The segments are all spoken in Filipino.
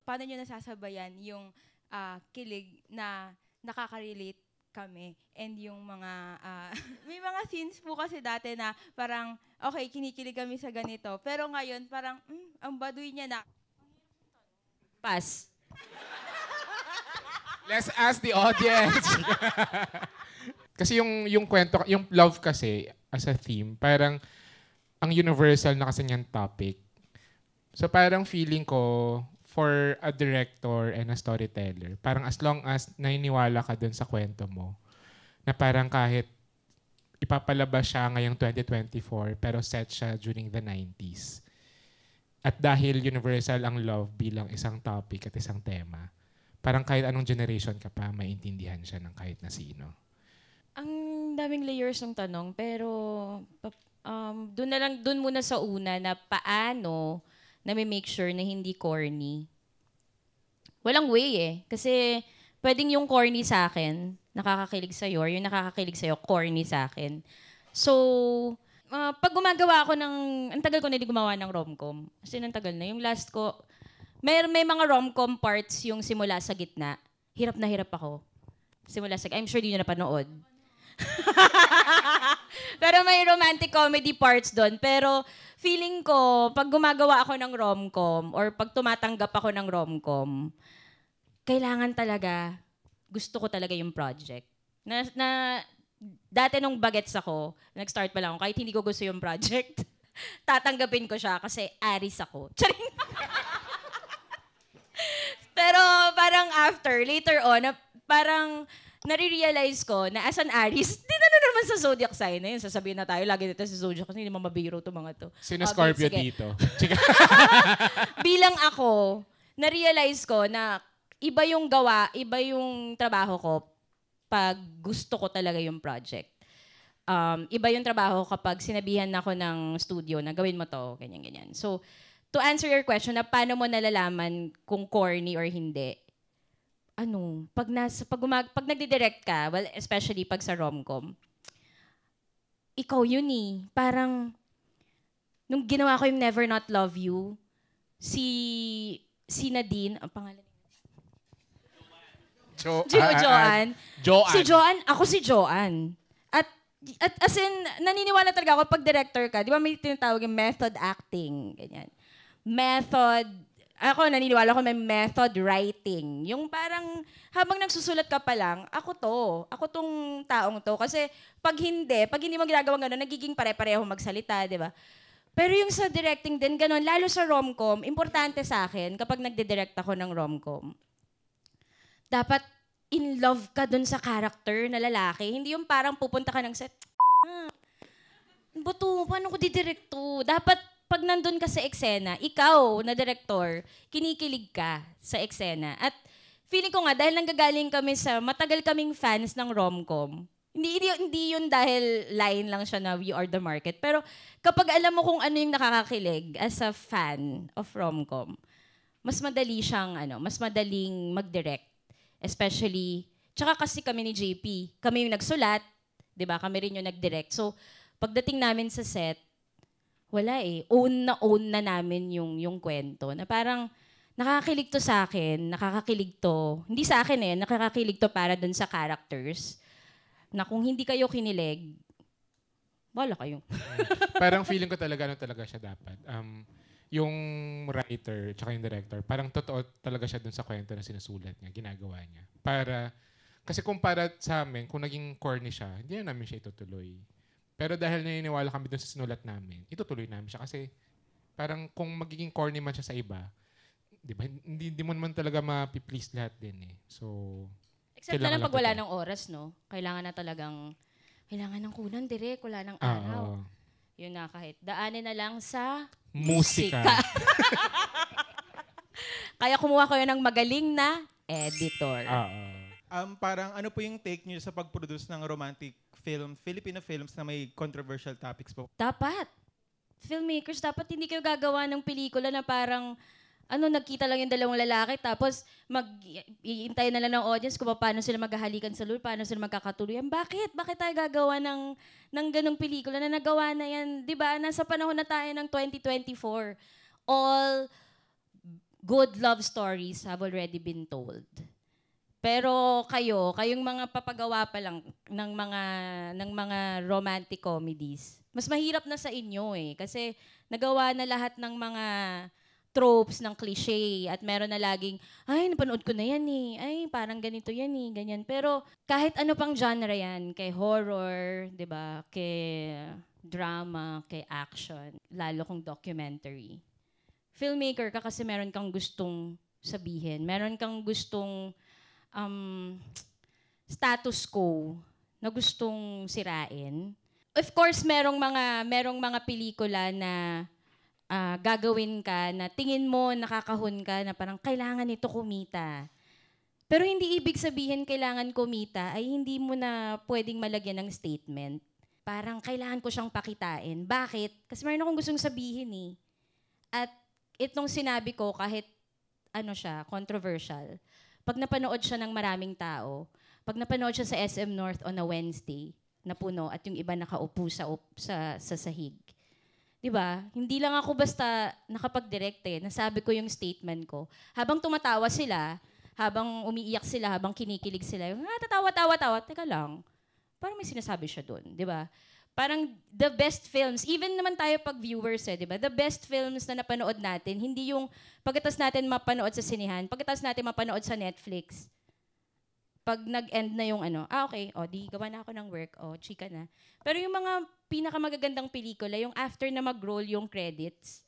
paano nyo nasasabayan yung kilig na nakaka-relate kami and yung mga may mga scenes po kasi dati na parang okay, kinikilig kami sa ganito pero ngayon parang ang baduy niya na Pass. Let's ask the audience. Kasi yung kwento, yung love kasi as a theme, parang ang universal na kasi niyang topic. So parang feeling ko for a director and a storyteller, parang as long as naniniwala ka dun sa kwento mo, na parang kahit ipapalabas siya ngayong 2024 pero set siya during the 90s. At dahil universal ang love bilang isang topic at isang tema, parang kahit anong generation ka pa, maintindihan siya ng kahit na sino. Ang daming layers ng tanong, pero doon muna sa una na paano na may make sure na hindi corny. Walang way eh. Kasi pwedeng yung corny sa akin, nakakakilig sa'yo, or yung nakakakilig sa'yo, corny sa akin. So, pag gumagawa ako ang tagal ko na hindi gumawa ng rom-com. Kasi ang tagal na. Yung last ko, may mga rom-com parts yung simula sa gitna. Hirap na hirap ako. Simula sa I'm sure di nyo napanood. Pero may romantic comedy parts doon. Pero feeling ko, pag gumagawa ako ng rom-com or pag tumatanggap ako ng rom-com, kailangan talaga, gusto ko talaga yung project. Dati nung bagets ako, nag-start pa lang ako, kahit hindi ko gusto yung project, tatanggapin ko siya kasi aris ako. Charing! Pero parang later on, parang nare-realize ko na as an Aries, di na naman sa zodiac sign na yun. Sasabihin na tayo, lagi dito sa zodiac kasi hindi naman mabiro to mga to. Sino Scorpio dito? Bilang ako, na-realize ko na iba yung gawa, iba yung trabaho ko pag gusto ko talaga yung project. Iba yung trabaho kapag sinabihan ako ng studio na gawin mo to, ganyan-ganyan. So, to answer your question na paano mo nalalaman kung corny or hindi, pag nagdi-direct ka, well, especially pag sa rom-com, ikaw yun eh. Parang, nung ginawa ko yung Never Not Love You, si Nadine, ang pangalan Joanne. Si Joanne, ako si Joanne. At as in, naniniwala talaga ako pag director ka, di ba may tinatawag yung method acting, ganyan. Ako naniniwala ko may method writing. Yung parang habang nagsusulat ka pa lang, ako tong taong to. Kasi pag hindi mo ginagawa gano'n, nagiging pare-pareho magsalita, di ba? Pero yung sa directing din, gano'n, lalo sa rom-com, importante sa akin kapag nagde-direct ako ng rom-com, dapat in love ka dun sa character na lalaki. Hindi yung parang pupunta ka ng set, buto, paano ko didirect to? Dapat pag nandun ka sa eksena, ikaw na director, kinikilig ka sa eksena. At feeling ko nga, dahil nanggagaling kami matagal kaming fans ng rom-com, hindi yun dahil line lang siya na we are the market. Pero kapag alam mo kung ano yung nakakakilig as a fan of rom-com, mas madaling mag-direct. Especially, tsaka kasi kami ni JP, kami yung nagsulat, di ba? Kami rin yung nag-direct. So, pagdating namin sa set, wala eh. Own na namin yung kwento. Na parang, nakakakilig to sa akin, nakakakilig to. Hindi sa akin eh, nakakakilig to para dun sa characters. Na kung hindi kayo kinilig, wala kayo. Parang feeling ko talaga siya dapat. Yung writer tsaka yung director, parang totoo talaga siya dun sa kwento na sinusulat niya, ginagawa niya. Kasi kung para sa amin, kung naging corny siya, hindi na namin siya itutuloy. Pero dahil naniniwala kami dun sa sinulat namin, itutuloy namin siya. Kasi parang kung magiging corny man siya sa iba, di ba, hindi mo naman talaga ma-please lahat din eh. So, except na lang pag wala ng oras, no? Kailangan ng kunan, direct, wala ng araw. Yun na, kahit daanin na lang sa musika. Kaya kumuha kayo ng magaling na editor. Parang ano po yung take niyo sa pag-produce ng romantic film, Filipino films na may controversial topics po? Dapat. Filmmakers, dapat hindi kayo gagawa ng pelikula na parang nagkita lang yung dalawang lalaki, tapos iintay na lang ng audience kung paano sila maghahalikan sa loob, paano sila magkakatuluyan. Bakit? Bakit tayo gagawa ng ganong pelikula na nagawa na yan? Di ba? Nasa panahon na tayo ng 2024. All good love stories have already been told. Pero kayong mga papagawa pa lang ng mga romantic comedies, mas mahirap na sa inyo kasi nagawa na lahat ng mga tropes ng cliche at meron na laging, ay, napanood ko na yan ay, parang ganito yan ganyan. Pero kahit ano pang genre yan, kay horror, di ba, kay drama, kay action, lalo kung documentary. Filmmaker ka kasi meron kang gustong sabihin, meron kang gustong status quo na gustong sirain. Of course, merong mga pelikula na gagawin ka na tingin mo nakakahon ka na parang kailangan ito kumita. Pero hindi ibig sabihin kailangan kumita ay hindi mo na pwedeng malagyan ng statement. Parang kailangan ko siyang pakitain. Bakit? Kasi meron akong gustong sabihin At itong sinabi ko kahit controversial. Pag napanood siya ng maraming tao, pag napanood siya sa SM North on a Wednesday, na puno at yung iba nakaupo sa sahig. 'Di ba? Hindi lang ako basta nakapag-direct nasabi ko yung statement ko. Habang tumatawa sila, habang umiiyak sila, habang kinikilig sila, yung tatawa-tawa, teka lang. Parang may sinasabi siya doon, 'di ba? Parang the best films, even naman tayo pag viewers 'di ba? The best films na napanood natin, hindi yung pagkatapos natin mapanood sa sinehan, pagkatapos natin mapanood sa Netflix. Pag nag-end na yung okay, di gawa na ako ng work, chika na. Pero yung mga pinakamagagandang pelikula, yung after na mag-roll yung credits,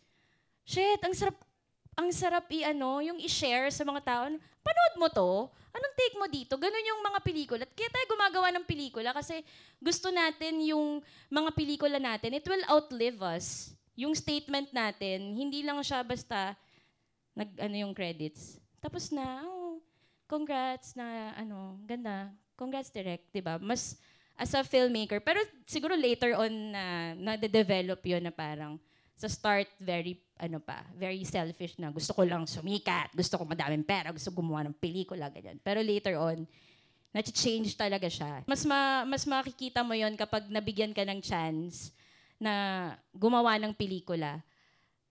shit, ang sarap yung i-share sa mga tao. Panood mo to? Anong take mo dito? Ganun yung mga pelikula. Kaya tayo gumagawa ng pelikula kasi gusto natin yung mga pelikula natin, it will outlive us. Yung statement natin, hindi lang siya basta yung credits. Tapos na, congrats na ganda. Congrats direct, 'di ba? Mas as a filmmaker, pero siguro later on na de-develop 'yon na parang sa start very very selfish na gusto ko lang sumikat, gusto ko madaming pera, gusto gumawa ng pelikula ganyan. Pero later on, na-change talaga siya. Mas makikita mo 'yon kapag nabigyan ka ng chance na gumawa ng pelikula.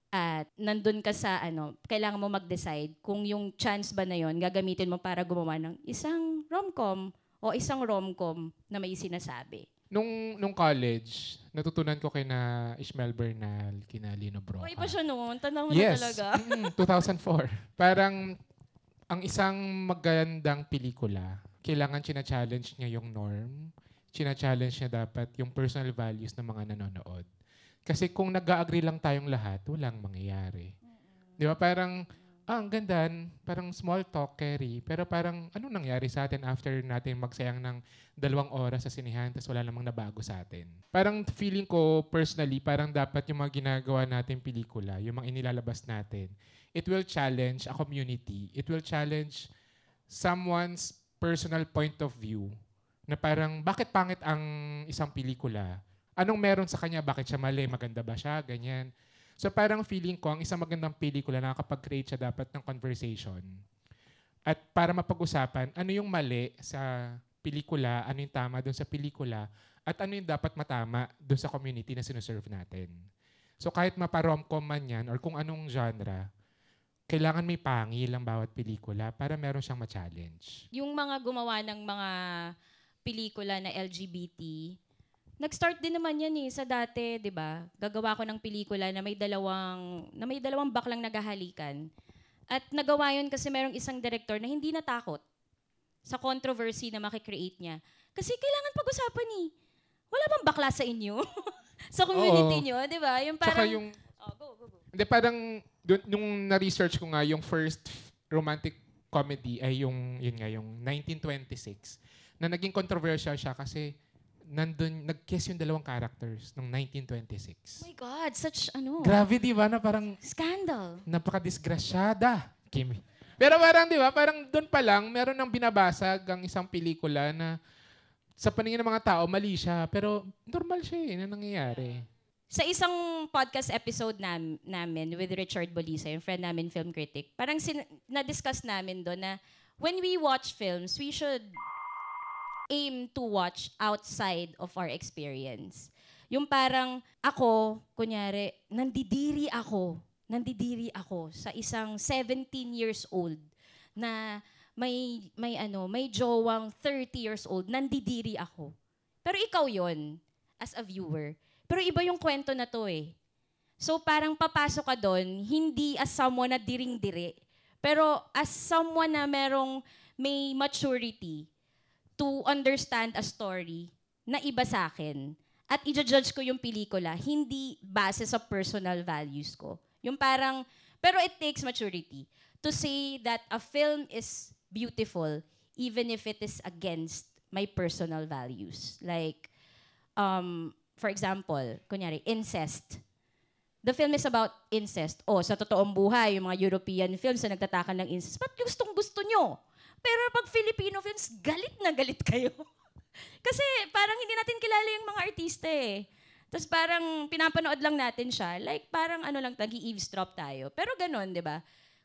At nandun ka sa kailangan mo mag-decide kung yung chance ba na yon gagamitin mo para gumawa ng isang rom-com o isang rom-com na may sinasabi. Nung college, natutunan ko kina Ishmael Bernal, kina Lino Broca. Uy, pa siya noon. Tanaw mo yes. na talaga. 2004. Parang ang isang magandang pelikula, kailangan china-challenge niya yung norm. China-challenge niya dapat yung personal values ng mga nanonood. Kasi kung nag-agree lang tayong lahat, walang mangyayari. Di ba? Parang, ang ganda, parang small talk, Kerry. Pero parang, anong nangyari sa atin after natin magsayang ng 2 oras sa sinihan, tapos wala namang nabago sa atin. Parang feeling ko, personally, parang dapat yung mga ginagawa natin pelikula, yung mga inilalabas natin, it will challenge a community. It will challenge someone's personal point of view na parang, bakit pangit ang isang pelikula? Anong meron sa kanya? Bakit siya mali? Maganda ba siya? Ganyan. So parang feeling ko, ang isang magandang pelikula, nakakapag-create siya dapat ng conversation. At para mapag-usapan, ano yung mali sa pelikula, ano yung tama doon sa pelikula, at ano yung dapat matama doon sa community na sinuserve natin. So kahit mapa-romcom man yan, or kung anong genre, kailangan may pangil ang bawat pelikula para meron siyang ma-challenge. Yung mga gumawa ng mga pelikula na LGBT, nag-start din naman yan sa dati, 'di ba? Gagawa ko ng pelikula na may dalawang baklang naghahalikan. At nagawa yun kasi merong isang director na hindi natakot sa controversy na makikreate niya. Kasi kailangan pag-usapan Wala bang bakla sa inyo? Sa community niyo, 'di ba? Yung parang Tsaka yung go. Hindi, parang nung na-research ko nga yung first romantic comedy ay yung 1926 na naging controversial siya kasi nandun, nag-kiss yung 2 characters ng 1926. Oh my God, such Grabe, di ba? Na parang scandal. napaka-disgrasyada, Kimi. Pero parang, di ba? Parang doon pa lang, meron ng binabasag ang isang pelikula na sa paningin ng mga tao, mali siya. Pero normal siya na nangyayari. Sa isang podcast episode namin with Richard Bolisa, yung friend namin film critic, parang na-discuss namin doon na when we watch films, we should aim to watch outside of our experience. Yung parang ako, kunyari, nandidiri ako nandidiri ako sa isang 17 years old na may jowang 30 years old, nandidiri ako. Pero ikaw yon as a viewer. Pero iba yung kwento na to eh. So parang papasok ka doon, hindi as someone na diring-diri, pero as someone na may maturity to understand a story na iba sa akin. At i-judge ko yung pelikula, hindi base sa personal values ko. Yung parang, pero it takes maturity to say that a film is beautiful even if it is against my personal values. Like, for example, kunyari, incest. The film is about incest. Sa totoong buhay, yung mga European films na nagtatakan ng incest, ba't gustong-gusto nyo? Pero pag Filipino films, galit na galit kayo. Kasi parang hindi natin kilala yung mga artista eh. Tapos parang pinapanood lang natin siya. Like parang nag-eavesdrop tayo. Pero ganun, di ba?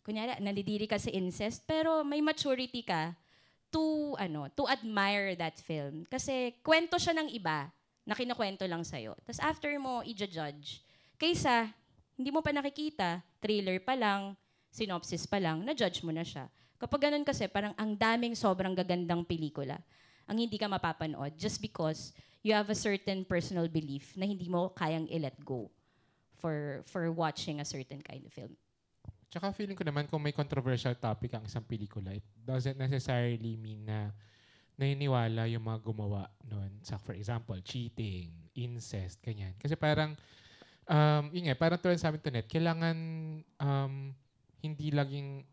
Kunyari, nandidiri ka sa incest, pero may maturity ka to admire that film. Kasi kwento siya ng iba na kinukwento lang sa'yo. Tapos after mo i-judge, kaysa hindi mo pa nakikita, trailer pa lang, synopsis pa lang, na-judge mo na siya. Kapag ganun kasi, parang ang daming sobrang gagandang pelikula ang hindi ka mapapanood just because you have a certain personal belief na hindi mo kayang i-let go for watching a certain kind of film. Tsaka feeling ko naman kung may controversial topic ang isang pelikula, it doesn't necessarily mean na naniniwala yung mga gumawa nun. For example, cheating, incest, ganyan. Kasi parang, parang tulad sa amin to net, kailangan hindi laging,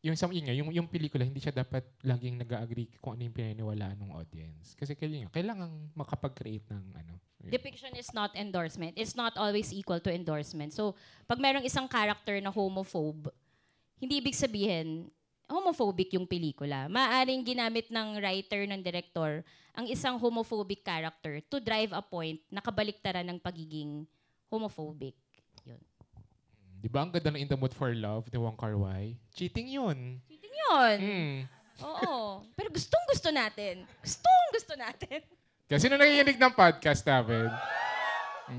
yung pelikula, hindi siya dapat laging nag-agree kung ano yung pinaniwalaan ng audience. Kasi kailangan makapag-create ng Depiction is not endorsement. It's not always equal to endorsement. So, pag merong isang character na homophobe, hindi ibig sabihin, homophobic yung pelikula. Maaaring ginamit ng writer, ng director, ang isang homophobic character to drive a point na kabaliktaran ng pagiging homophobic. Yun. Di ba ang ganda ng In the Mood for Love ni Wong Kar-wai? Cheating yun. Cheating yun. Oo. Pero gustong-gusto natin. Gustong-gusto natin. Kasi nung nakikinig ng podcast namin,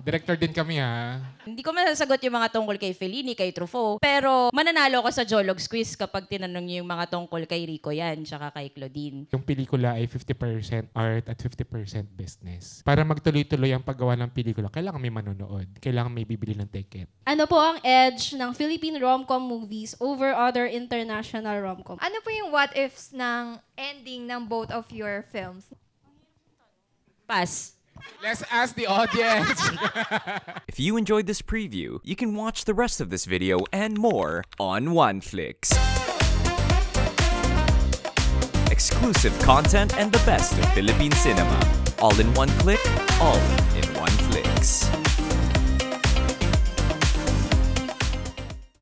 director din kami ha. Hindi ko masasagot yung mga tungkol kay Fellini, kay Truffaut. Pero mananalo ko sa Jologs Quiz kapag tinanong niyo yung mga tungkol kay Rico yan, tsaka kay Claudine. Yung pelikula ay 50% art at 50% business. Para magtuloy-tuloy ang paggawa ng pelikula, kailangan may manonood. Kailangan may bibili ng ticket. Ano po ang edge ng Philippine rom-com movies over other international rom-com? Ano po yung what ifs ng ending ng both of your films? Pass. Let's ask the audience. If you enjoyed this preview, you can watch the rest of this video and more on OneFlix. Exclusive content and the best of Philippine cinema. All in one click, all in OneFlix.